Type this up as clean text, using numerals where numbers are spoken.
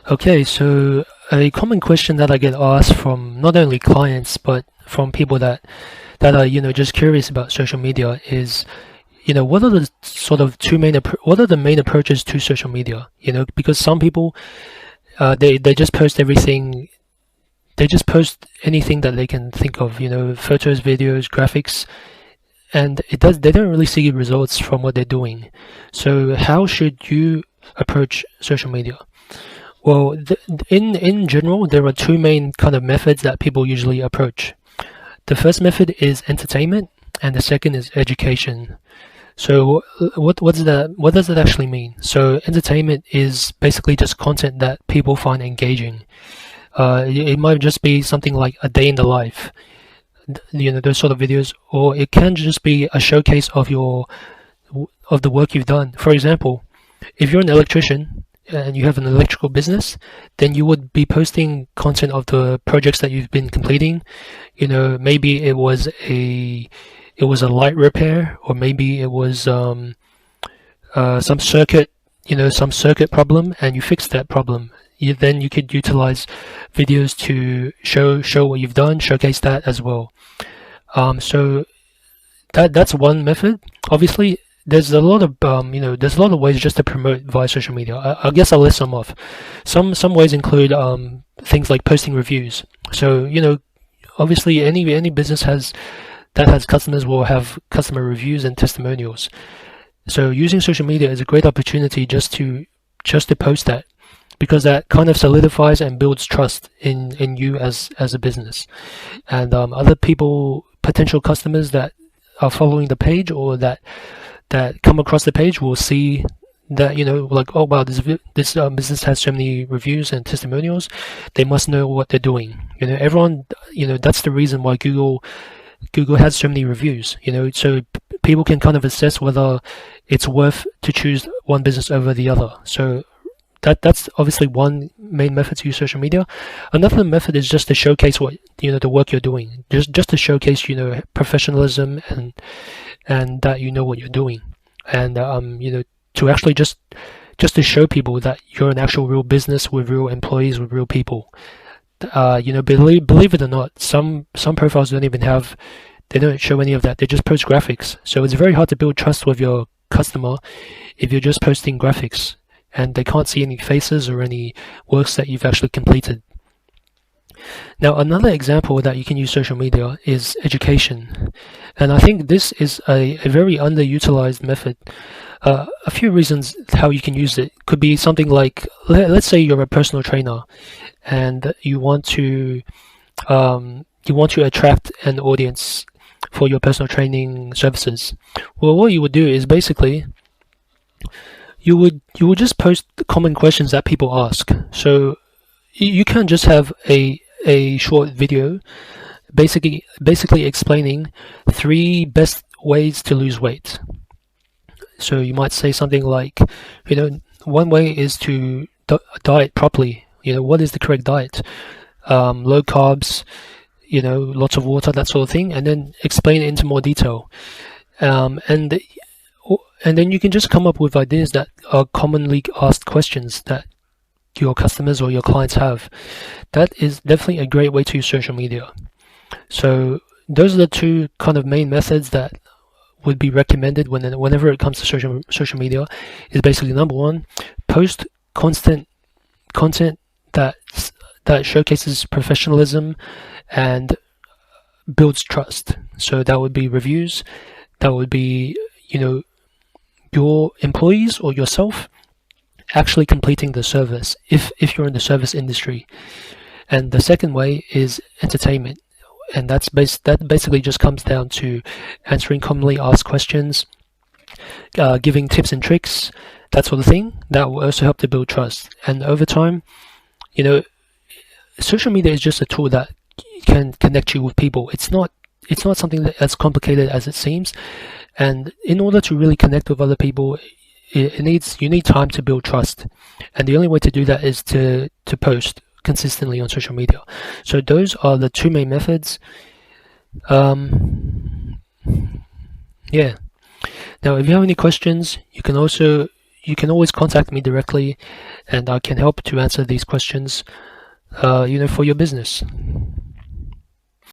Okay, so a common question that I get asked from not only clients but from people that are just curious about social media is what are the sort of what are the main approaches to social media? Because some people they just post everything. They just post anything that they can think of, photos, videos, graphics, and they don't really see results from what they're doing. So how should you approach social media? Well, in general, there are two main kind of methods that people usually approach. The first method is entertainment, and the second is education. So, what does that actually mean? So, entertainment is basically just content that people find engaging. It might just be something like a day in the life, those sort of videos, or it can just be a showcase of the work you've done. For example, if you're an electrician and you have an electrical business, then you would be posting content of the projects that you've been completing. Maybe it was a light repair, or maybe it was some circuit, some circuit problem, and you fixed that problem. Then you could utilize videos to show what you've done, showcase that as well. So that's one method. Obviously, there's a lot of ways just to promote via social media. I guess I'll list some off. Some ways include things like posting reviews. So obviously any business has customers will have customer reviews and testimonials. So using social media is a great opportunity just to post that, because that kind of solidifies and builds trust in you as a business, and other people, potential customers that are following the page, or that come across the page, will see that, like, oh wow, this business has so many reviews and testimonials. They must know what they're doing. Everyone, that's the reason why Google has so many reviews. So people can kind of assess whether it's worth to choose one business over the other. So that's obviously one main method to use social media. Another method is just to showcase what the work you're doing, just to showcase professionalism, and that you know what you're doing, and to actually just to show people that you're an actual real business with real employees, with real people. Believe it or not, some profiles they don't show any of that. They just post graphics. So it's very hard to build trust with your customer if you're just posting graphics and they can't see any faces or any works that you've actually completed. Now, another example that you can use social media is education. And I think this is a very underutilized method. A few reasons how you can use it could be something like, let's say you're a personal trainer and you want to attract an audience for your personal training services. Well, what you would do is basically you would just post the common questions that people ask. So you can just have a short video basically explaining 3 best ways to lose weight. So you might say something like, one way is to diet properly. What is the correct diet? Low carbs, lots of water, that sort of thing, and then explain it into more detail. And then you can just come up with ideas that are commonly asked questions that your customers or your clients have. That is definitely a great way to use social media. So those are the two kind of main methods that would be recommended whenever it comes to social media. Is basically, number one, post constant content that showcases professionalism and builds trust. So that would be reviews, that would be your employees or yourself actually completing the service, if you're in the service industry. And the second way is entertainment, and that basically just comes down to answering commonly asked questions, giving tips and tricks, that sort of thing. That will also help to build trust. And over time, social media is just a tool that can connect you with people. It's not something that's as complicated as it seems. And in order to really connect with other people, you need time to build trust. And the only way to do that is to post consistently on social media. So those are the two main methods. Yeah. Now, if you have any questions, you can also you can always contact me directly, and I can help to answer these questions, for your business.